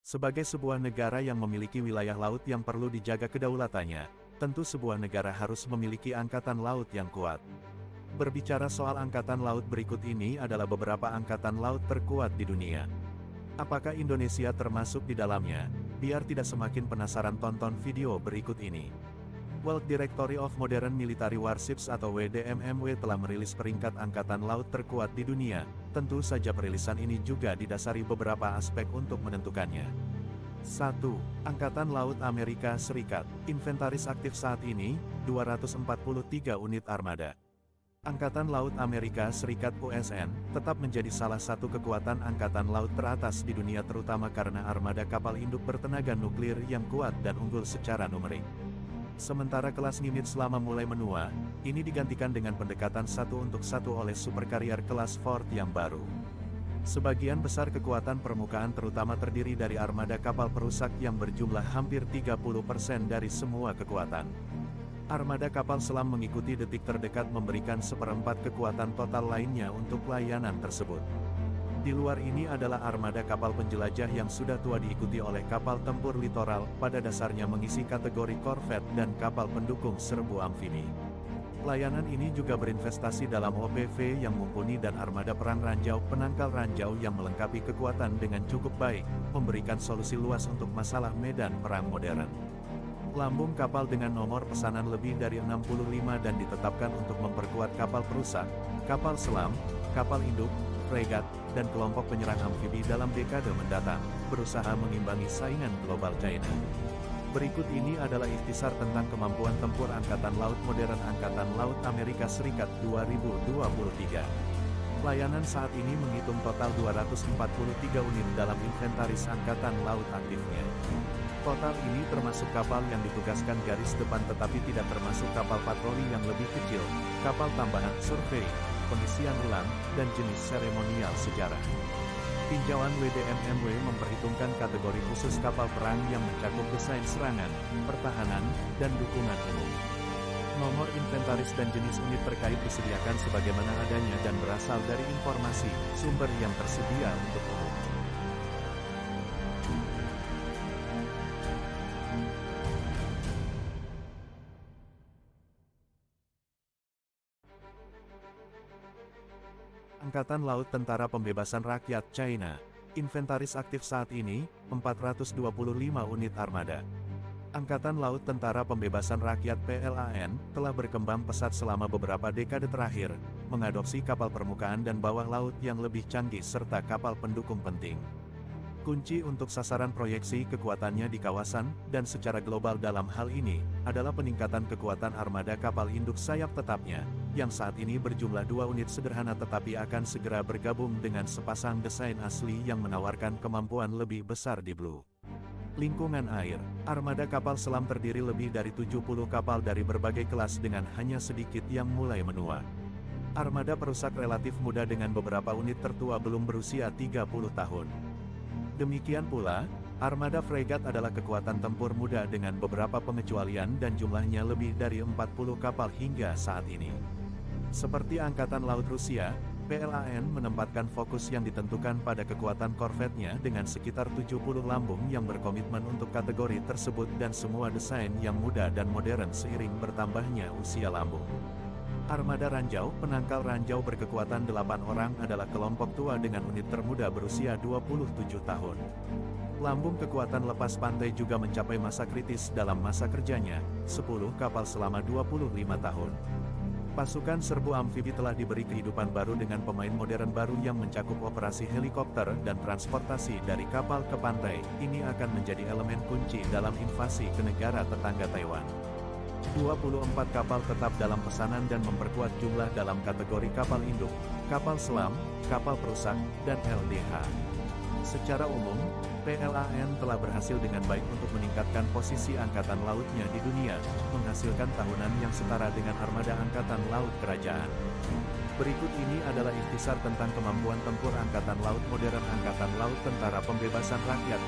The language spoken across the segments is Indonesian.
Sebagai sebuah negara yang memiliki wilayah laut yang perlu dijaga kedaulatannya, tentu sebuah negara harus memiliki angkatan laut yang kuat. Berbicara soal angkatan laut, berikut ini adalah beberapa angkatan laut terkuat di dunia. Apakah Indonesia termasuk di dalamnya? Biar tidak semakin penasaran, tonton video berikut ini. World Directory of Modern Military Warships atau WDMMW telah merilis peringkat angkatan laut terkuat di dunia. Tentu saja perilisan ini juga didasari beberapa aspek untuk menentukannya. 1. Angkatan Laut Amerika Serikat. Inventaris aktif saat ini, 243 unit armada. Angkatan Laut Amerika Serikat (USN) tetap menjadi salah satu kekuatan angkatan laut teratas di dunia, terutama karena armada kapal induk bertenaga nuklir yang kuat dan unggul secara numerik. Sementara kelas Nimitz lama mulai menua, ini digantikan dengan pendekatan satu untuk satu oleh superkarier kelas Ford yang baru. Sebagian besar kekuatan permukaan terutama terdiri dari armada kapal perusak yang berjumlah hampir 30% dari semua kekuatan. Armada kapal selam mengikuti detik terdekat, memberikan seperempat kekuatan total lainnya untuk layanan tersebut. Di luar ini adalah armada kapal penjelajah yang sudah tua, diikuti oleh kapal tempur litoral, pada dasarnya mengisi kategori korvet dan kapal pendukung serbu amfibi. Layanan ini juga berinvestasi dalam OPV yang mumpuni dan armada perang ranjau penangkal ranjau yang melengkapi kekuatan dengan cukup baik, memberikan solusi luas untuk masalah medan perang modern. Lambung kapal dengan nomor pesanan lebih dari 65 dan ditetapkan untuk memperkuat kapal perusak, kapal selam, kapal induk, fregat, dan kelompok penyerang amfibi dalam dekade mendatang, berusaha mengimbangi saingan global China. Berikut ini adalah ikhtisar tentang kemampuan tempur Angkatan Laut Modern Angkatan Laut Amerika Serikat 2023. Layanan saat ini menghitung total 243 unit dalam inventaris Angkatan Laut aktifnya. Total ini termasuk kapal yang ditugaskan garis depan tetapi tidak termasuk kapal patroli yang lebih kecil, kapal tambahan survei, pengisian ulang, dan jenis seremonial sejarah. Tinjauan WDMMW memperhitungkan kategori khusus kapal perang yang mencakup desain serangan, pertahanan, dan dukungan umum. Nomor inventaris dan jenis unit terkait disediakan sebagaimana adanya dan berasal dari informasi sumber yang tersedia untuk umum. Angkatan Laut Tentara Pembebasan Rakyat China. Inventaris aktif saat ini, 425 unit armada. Angkatan Laut Tentara Pembebasan Rakyat PLAN telah berkembang pesat selama beberapa dekade terakhir, mengadopsi kapal permukaan dan bawah laut yang lebih canggih serta kapal pendukung penting. Kunci untuk sasaran proyeksi kekuatannya di kawasan dan secara global dalam hal ini adalah peningkatan kekuatan armada kapal induk sayap tetapnya, yang saat ini berjumlah 2 unit sederhana tetapi akan segera bergabung dengan sepasang desain asli yang menawarkan kemampuan lebih besar di blue. Lingkungan air, armada kapal selam terdiri lebih dari 70 kapal dari berbagai kelas dengan hanya sedikit yang mulai menua. Armada perusak relatif muda dengan beberapa unit tertua belum berusia 30 tahun. Demikian pula, armada fregat adalah kekuatan tempur muda dengan beberapa pengecualian dan jumlahnya lebih dari 40 kapal hingga saat ini. Seperti Angkatan Laut Rusia, PLAN menempatkan fokus yang ditentukan pada kekuatan korvetnya dengan sekitar 70 lambung yang berkomitmen untuk kategori tersebut dan semua desain yang muda dan modern seiring bertambahnya usia lambung. Armada ranjau penangkal ranjau berkekuatan 8 orang adalah kelompok tua dengan unit termuda berusia 27 tahun. Lambung kekuatan lepas pantai juga mencapai masa kritis dalam masa kerjanya, 10 kapal selama 25 tahun. Pasukan serbu amfibi telah diberi kehidupan baru dengan pemain modern baru yang mencakup operasi helikopter dan transportasi dari kapal ke pantai. Ini akan menjadi elemen kunci dalam invasi ke negara tetangga Taiwan. 24 kapal tetap dalam pesanan dan memperkuat jumlah dalam kategori kapal induk, kapal selam, kapal perusak, dan LDH. Secara umum, PLAN telah berhasil dengan baik untuk meningkatkan posisi angkatan lautnya di dunia, menghasilkan tahunan yang setara dengan armada angkatan laut kerajaan. Berikut ini adalah ikhtisar tentang kemampuan tempur Angkatan Laut Modern Angkatan Laut Tentara Pembebasan Rakyat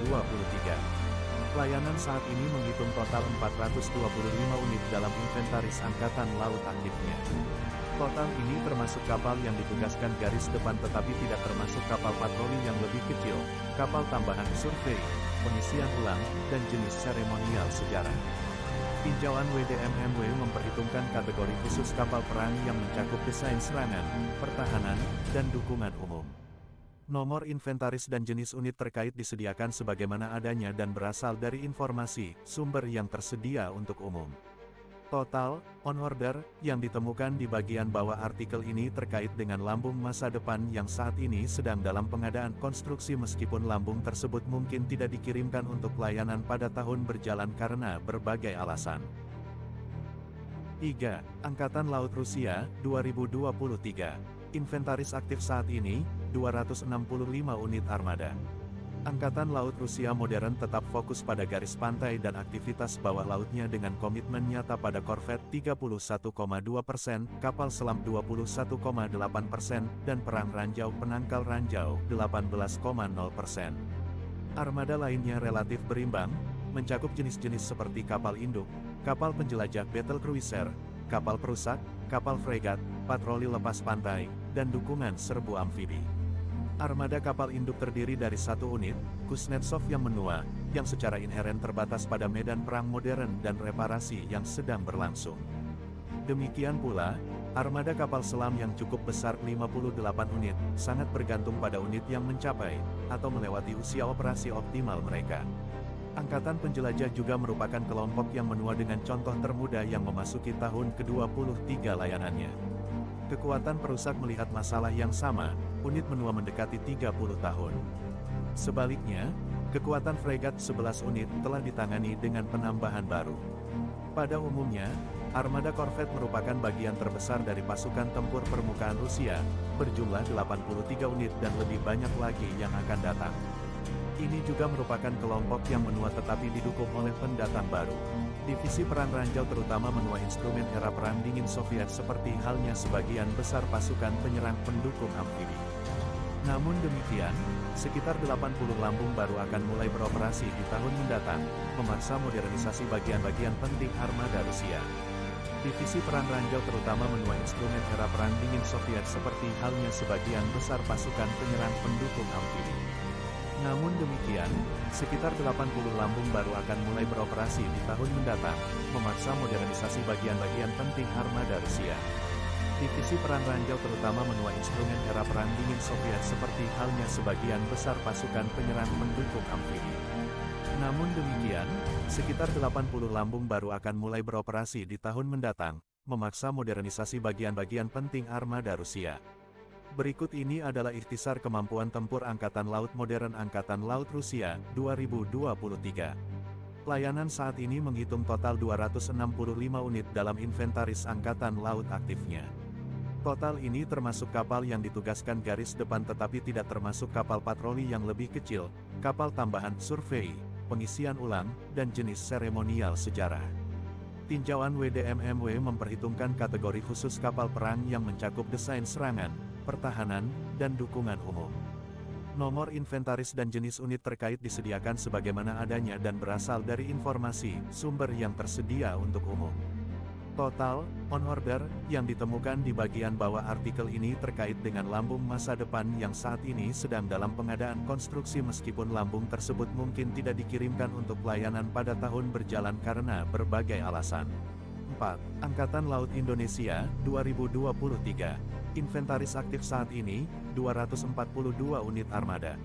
2023. Layanan saat ini menghitung total 425 unit dalam inventaris Angkatan Laut aktifnya. Total ini termasuk kapal yang ditugaskan garis depan tetapi tidak termasuk kapal patroli yang lebih kecil, kapal tambahan survei, pengisian ulang, dan jenis seremonial sejarah. Tinjauan WDMMW memperhitungkan kategori khusus kapal perang yang mencakup desain serangan, pertahanan, dan dukungan umum. Nomor inventaris dan jenis unit terkait disediakan sebagaimana adanya dan berasal dari informasi sumber yang tersedia untuk umum. Total on order yang ditemukan di bagian bawah artikel ini terkait dengan lambung masa depan yang saat ini sedang dalam pengadaan konstruksi meskipun lambung tersebut mungkin tidak dikirimkan untuk pelayanan pada tahun berjalan karena berbagai alasan. 3. Angkatan Laut Rusia, 2023. Inventaris aktif saat ini, 265 unit armada. Angkatan Laut Rusia modern tetap fokus pada garis pantai dan aktivitas bawah lautnya dengan komitmen nyata pada korvet 31,2%, kapal selam 21,8%, dan perang ranjau penangkal ranjau 18,0%. Armada lainnya relatif berimbang, mencakup jenis-jenis seperti kapal induk, kapal penjelajah battle cruiser, kapal perusak, kapal fregat, patroli lepas pantai, dan dukungan serbu amfibi. Armada kapal induk terdiri dari 1 unit, Kuznetsov yang menua, yang secara inheren terbatas pada medan perang modern dan reparasi yang sedang berlangsung. Demikian pula, armada kapal selam yang cukup besar 58 unit, sangat bergantung pada unit yang mencapai, atau melewati usia operasi optimal mereka. Angkatan penjelajah juga merupakan kelompok yang menua dengan contoh termuda yang memasuki tahun ke-23 layanannya. Kekuatan perusak melihat masalah yang sama, unit menua mendekati 30 tahun. Sebaliknya, kekuatan fregat 11 unit telah ditangani dengan penambahan baru. Pada umumnya, armada korvet merupakan bagian terbesar dari pasukan tempur permukaan Rusia, berjumlah 83 unit dan lebih banyak lagi yang akan datang. Ini juga merupakan kelompok yang menua tetapi didukung oleh pendatang baru. Divisi perang ranjau terutama menua instrumen era perang dingin Soviet seperti halnya sebagian besar pasukan penyerang pendukung amfibi. Namun demikian, sekitar 80 lambung baru akan mulai beroperasi di tahun mendatang, memaksa modernisasi bagian-bagian penting armada Rusia. Divisi perang ranjau terutama menua instrumen era perang dingin Soviet seperti halnya sebagian besar pasukan penyerang pendukung amfibi. Namun demikian, sekitar 80 lambung baru akan mulai beroperasi di tahun mendatang, memaksa modernisasi bagian-bagian penting armada Rusia. Divisi perang ranjau terutama menua instrumen era perang dingin Soviet seperti halnya sebagian besar pasukan penyerang pendukung amfibi. Namun demikian, sekitar 80 lambung baru akan mulai beroperasi di tahun mendatang, memaksa modernisasi bagian-bagian penting armada Rusia. Berikut ini adalah ikhtisar kemampuan tempur Angkatan Laut Modern Angkatan Laut Rusia, 2023. Pelayanan saat ini menghitung total 265 unit dalam inventaris Angkatan Laut aktifnya. Total ini termasuk kapal yang ditugaskan garis depan tetapi tidak termasuk kapal patroli yang lebih kecil, kapal tambahan survei, pengisian ulang, dan jenis seremonial sejarah. Tinjauan WDMMW memperhitungkan kategori khusus kapal perang yang mencakup desain serangan, pertahanan, dan dukungan umum. Nomor inventaris dan jenis unit terkait disediakan sebagaimana adanya dan berasal dari informasi sumber yang tersedia untuk umum. Total on order yang ditemukan di bagian bawah artikel ini terkait dengan lambung masa depan yang saat ini sedang dalam pengadaan konstruksi meskipun lambung tersebut mungkin tidak dikirimkan untuk pelayanan pada tahun berjalan karena berbagai alasan. 4. Angkatan Laut Indonesia, 2023. Inventaris aktif saat ini, 242 unit armada.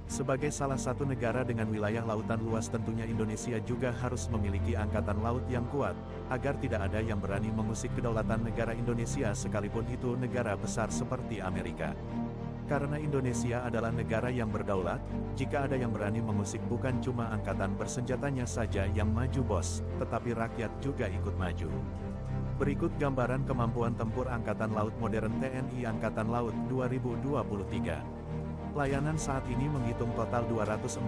Sebagai salah satu negara dengan wilayah lautan luas tentunya Indonesia juga harus memiliki angkatan laut yang kuat, agar tidak ada yang berani mengusik kedaulatan negara Indonesia sekalipun itu negara besar seperti Amerika. Karena Indonesia adalah negara yang berdaulat, jika ada yang berani mengusik bukan cuma angkatan bersenjatanya saja yang maju bos, tetapi rakyat juga ikut maju. Berikut gambaran kemampuan tempur Angkatan Laut Modern TNI Angkatan Laut 2023. Pelayanan saat ini menghitung total 242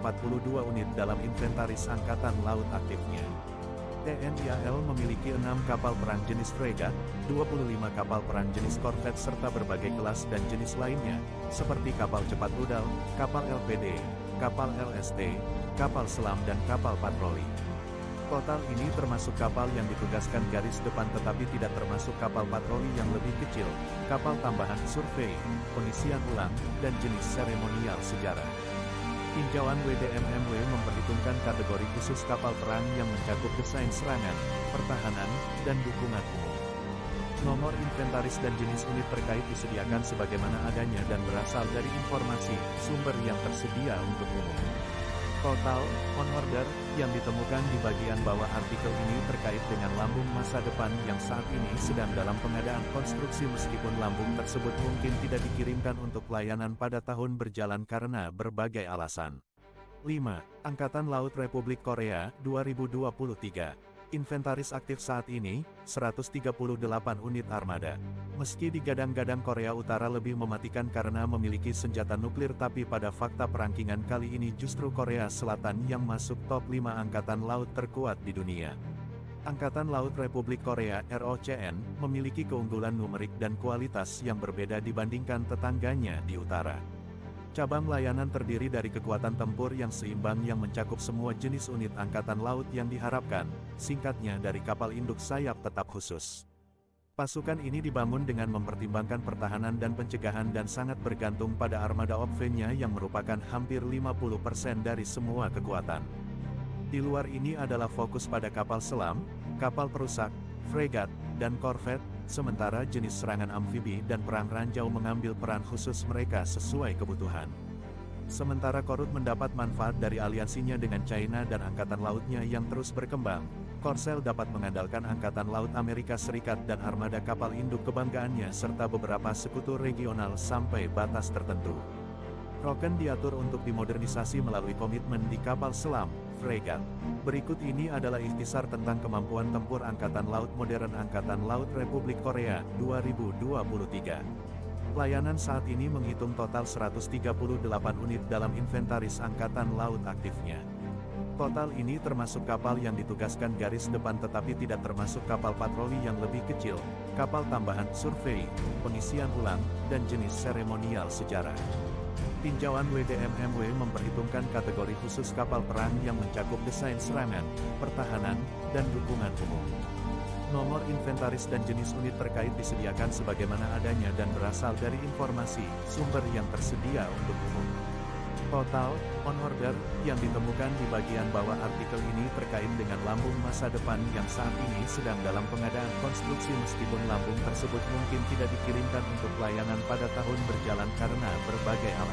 unit dalam inventaris Angkatan Laut aktifnya. TNI AL memiliki 6 kapal perang jenis fregat, 25 kapal perang jenis korvet serta berbagai kelas dan jenis lainnya, seperti kapal cepat rudal, kapal LPD, kapal LST, kapal selam dan kapal patroli. Total ini termasuk kapal yang ditugaskan garis depan tetapi tidak termasuk kapal patroli yang lebih kecil, kapal tambahan survei, pengisian ulang, dan jenis seremonial sejarah. Tinjauan WDMMW memperhitungkan kategori khusus kapal perang yang mencakup desain serangan, pertahanan, dan dukungan umum. Nomor inventaris dan jenis unit terkait disediakan sebagaimana adanya dan berasal dari informasi sumber yang tersedia untuk umum. Total on order yang ditemukan di bagian bawah artikel ini terkait dengan lambung masa depan yang saat ini sedang dalam pengadaan konstruksi meskipun lambung tersebut mungkin tidak dikirimkan untuk pelayanan pada tahun berjalan karena berbagai alasan. 5. Angkatan Laut Republik Korea 2023. Inventaris aktif saat ini, 138 unit armada. Meski digadang-gadang Korea Utara lebih mematikan karena memiliki senjata nuklir tapi pada fakta perangkingan kali ini justru Korea Selatan yang masuk top 5 angkatan laut terkuat di dunia. Angkatan Laut Republik Korea (ROCN) memiliki keunggulan numerik dan kualitas yang berbeda dibandingkan tetangganya di utara. Cabang layanan terdiri dari kekuatan tempur yang seimbang yang mencakup semua jenis unit angkatan laut yang diharapkan, singkatnya dari kapal induk sayap tetap khusus. Pasukan ini dibangun dengan mempertimbangkan pertahanan dan pencegahan dan sangat bergantung pada armada OPV-nya yang merupakan hampir 50% dari semua kekuatan. Di luar ini adalah fokus pada kapal selam, kapal perusak, fregat, dan korvet, sementara jenis serangan amfibi dan perang ranjau mengambil peran khusus mereka sesuai kebutuhan. Sementara Korut mendapat manfaat dari aliansinya dengan China dan angkatan lautnya yang terus berkembang, Korsel dapat mengandalkan angkatan laut Amerika Serikat dan armada kapal induk kebanggaannya serta beberapa sekutu regional sampai batas tertentu. Roken diatur untuk dimodernisasi melalui komitmen di kapal selam, fregat. Berikut ini adalah ikhtisar tentang kemampuan tempur Angkatan Laut Modern Angkatan Laut Republik Korea 2023. Layanan saat ini menghitung total 138 unit dalam inventaris Angkatan Laut aktifnya. Total ini termasuk kapal yang ditugaskan garis depan tetapi tidak termasuk kapal patroli yang lebih kecil, kapal tambahan survei, pengisian ulang, dan jenis seremonial sejarah. Tinjauan WDMMW memperhitungkan kategori khusus kapal perang yang mencakup desain serangan, pertahanan, dan dukungan umum. Nomor inventaris dan jenis unit terkait disediakan sebagaimana adanya dan berasal dari informasi sumber yang tersedia untuk umum. Total on order yang ditemukan di bagian bawah artikel ini terkait dengan lambung masa depan yang saat ini sedang dalam pengadaan konstruksi meskipun lambung tersebut mungkin tidak dikirimkan untuk pelayanan pada tahun berjalan karena berbagai alasan.